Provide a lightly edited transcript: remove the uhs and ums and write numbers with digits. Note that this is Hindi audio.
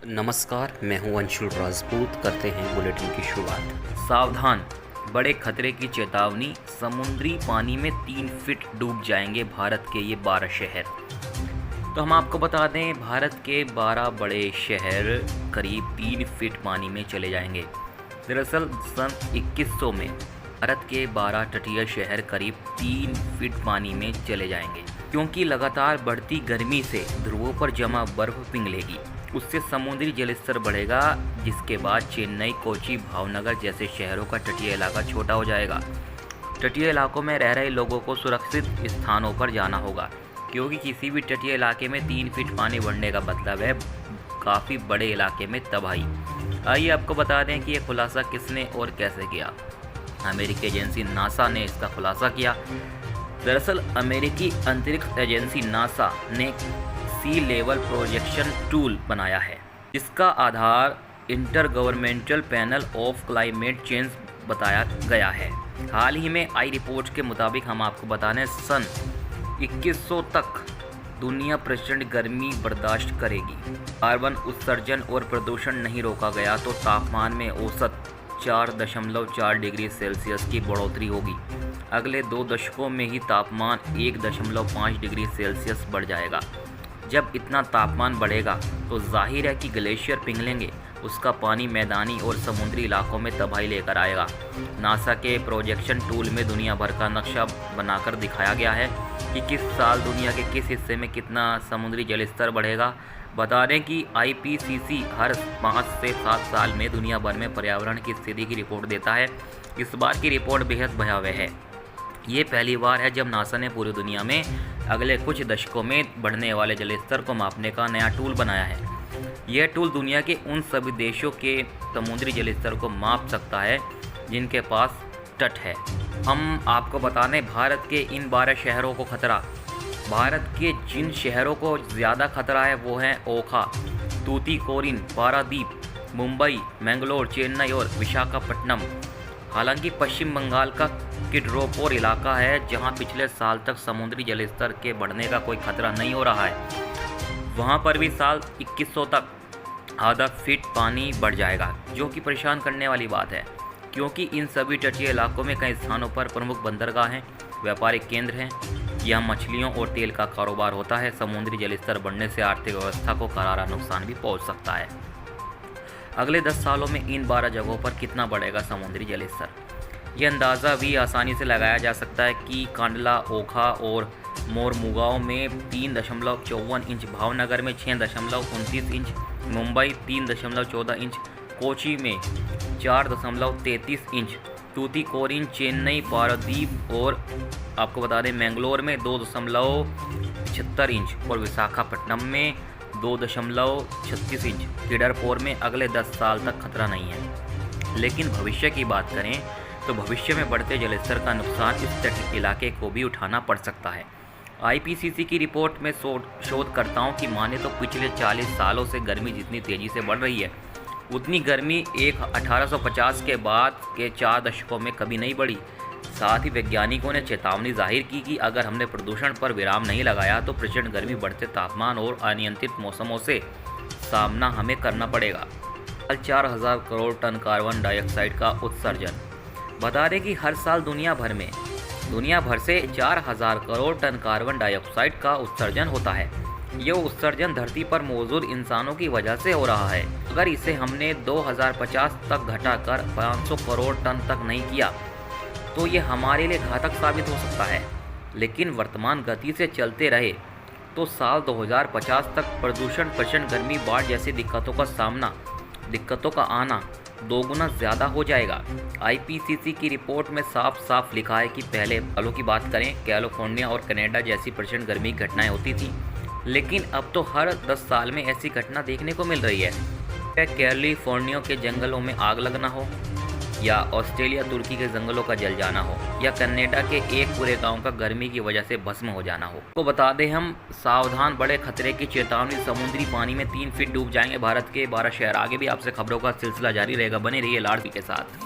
नमस्कार, मैं हूं अंशुल राजपूत। करते हैं बुलेटिन की शुरुआत। सावधान, बड़े खतरे की चेतावनी। समुद्री पानी में 3 फीट डूब जाएंगे भारत के ये 12 शहर। तो हम आपको बता दें, भारत के 12 बड़े शहर करीब 3 फीट पानी में चले जाएंगे। दरअसल सन 2100 में भारत के 12 तटीय शहर करीब 3 फीट पानी में चले जाएंगे, क्योंकि लगातार बढ़ती गर्मी से ध्रुवों पर जमा बर्फ पिघलेगी। उससे समुद्री जलस्तर बढ़ेगा, जिसके बाद चेन्नई, कोची, भावनगर जैसे शहरों का तटीय इलाका छोटा हो जाएगा। तटीय इलाकों में रह रहे लोगों को सुरक्षित स्थानों पर जाना होगा, क्योंकि किसी भी तटीय इलाके में 3 फीट पानी बढ़ने का मतलब है काफ़ी बड़े इलाके में तबाही। आइए आपको बता दें कि यह खुलासा किसने और कैसे किया। अमेरिकी एजेंसी नासा ने इसका खुलासा किया। दरअसल अमेरिकी अंतरिक्ष एजेंसी नासा ने सी लेवल प्रोजेक्शन टूल बनाया है, जिसका आधार intergovernmental panel of climate change बताया गया है। हाल ही में आई रिपोर्ट के मुताबिक हम आपको बता दें, सन 2100 तक दुनिया प्रचंड गर्मी बर्दाश्त करेगी। कार्बन उत्सर्जन और प्रदूषण नहीं रोका गया तो तापमान में औसत 4.4 डिग्री सेल्सियस की बढ़ोतरी होगी। अगले 2 दशकों में ही तापमान 1.5 डिग्री सेल्सियस बढ़ जाएगा। जब इतना तापमान बढ़ेगा तो जाहिर है कि ग्लेशियर पिघलेंगे, उसका पानी मैदानी और समुद्री इलाकों में तबाही लेकर आएगा। नासा के प्रोजेक्शन टूल में दुनिया भर का नक्शा बनाकर दिखाया गया है कि किस साल दुनिया के किस हिस्से में कितना समुद्री जलस्तर बढ़ेगा। बता दें कि IPCC हर 5 से 7 साल में दुनिया भर में पर्यावरण की स्थिति की रिपोर्ट देता है। इस बार की रिपोर्ट बेहद भयावह है। ये पहली बार है जब नासा ने पूरी दुनिया में अगले कुछ दशकों में बढ़ने वाले जलस्तर को मापने का नया टूल बनाया है। यह टूल दुनिया के उन सभी देशों के समुद्री जलस्तर को माप सकता है जिनके पास तट है। हम आपको बता दें, भारत के इन 12 शहरों को खतरा, भारत के जिन शहरों को ज़्यादा खतरा है वो हैं ओखा, तूतीकोरिन, पारादीप, मुंबई, मैंगलोर, चेन्नई और विशाखापट्टनम। हालांकि पश्चिम बंगाल का किडरोपोर इलाका है, जहां पिछले साल तक समुद्री जलस्तर के बढ़ने का कोई खतरा नहीं हो रहा है। वहां पर भी साल 2100 तक आधा फीट पानी बढ़ जाएगा, जो कि परेशान करने वाली बात है, क्योंकि इन सभी तटीय इलाकों में कई स्थानों पर प्रमुख बंदरगाह हैं, व्यापारिक केंद्र हैं। यहाँ मछलियों और तेल का कारोबार होता है। समुद्री जलस्तर बढ़ने से आर्थिक व्यवस्था को करारा नुकसान भी पहुँच सकता है। अगले 10 सालों में इन 12 जगहों पर कितना बढ़ेगा समुद्री जलस्तर, ये अंदाज़ा भी आसानी से लगाया जा सकता है कि कांडला, ओखा और मोरमुगांव में 3.54 इंच, भावनगर में 6.29 इंच, मुंबई 3.14 इंच, कोची में 4.33 इंच, तूतीकोरिन, चेन्नई, पारादीप और आपको बता दें मैंगलोर में 2.76 इंच और विशाखापट्टनम में 2.36 इंच। किडरपोर में अगले 10 साल तक खतरा नहीं है। लेकिन भविष्य की बात करें तो भविष्य में बढ़ते जलस्तर का नुकसान इस तटीय इलाके को भी उठाना पड़ सकता है। IPCC की रिपोर्ट में शोधकर्ताओं की माने तो पिछले 40 सालों से गर्मी जितनी तेज़ी से बढ़ रही है, उतनी गर्मी 1850 के बाद के 4 दशकों में कभी नहीं बढ़ी। साथ ही वैज्ञानिकों ने चेतावनी जाहिर की कि अगर हमने प्रदूषण पर विराम नहीं लगाया तो प्रचंड गर्मी, बढ़ते तापमान और अनियंत्रित मौसमों से सामना हमें करना पड़ेगा। 4000 करोड़ टन कार्बन डाइऑक्साइड का उत्सर्जन। बता दें कि हर साल दुनिया भर से 4000 करोड़ टन कार्बन डाइऑक्साइड का उत्सर्जन होता है। यह उत्सर्जन धरती पर मौजूद इंसानों की वजह से हो रहा है। अगर इसे हमने 2050 तक घटाकर 500 करोड़ टन तक नहीं किया तो ये हमारे लिए घातक साबित हो सकता है। लेकिन वर्तमान गति से चलते रहे तो साल 2050 तक प्रदूषण, प्रचंड गर्मी, बाढ़ जैसी दिक्कतों का आना 2 गुना ज़्यादा हो जाएगा। IPCC की रिपोर्ट में साफ साफ लिखा है कि पहले सालों की बात करें, कैलिफोर्निया और कनाडा जैसी प्रचंड गर्मी की घटनाएं होती थी, लेकिन अब तो हर 10 साल में ऐसी घटना देखने को मिल रही है। कैलिफोर्निया के जंगलों में आग लगना हो, या ऑस्ट्रेलिया तुर्की के जंगलों का जल जाना हो, या कनाडा के एक पूरे गांव का गर्मी की वजह से भस्म हो जाना हो। तो बता दें हम, सावधान, बड़े खतरे की चेतावनी। समुद्री पानी में 3 फीट डूब जाएंगे भारत के 12 शहर। आगे भी आपसे खबरों का सिलसिला जारी रहेगा, बने रहिए लाडवी के साथ।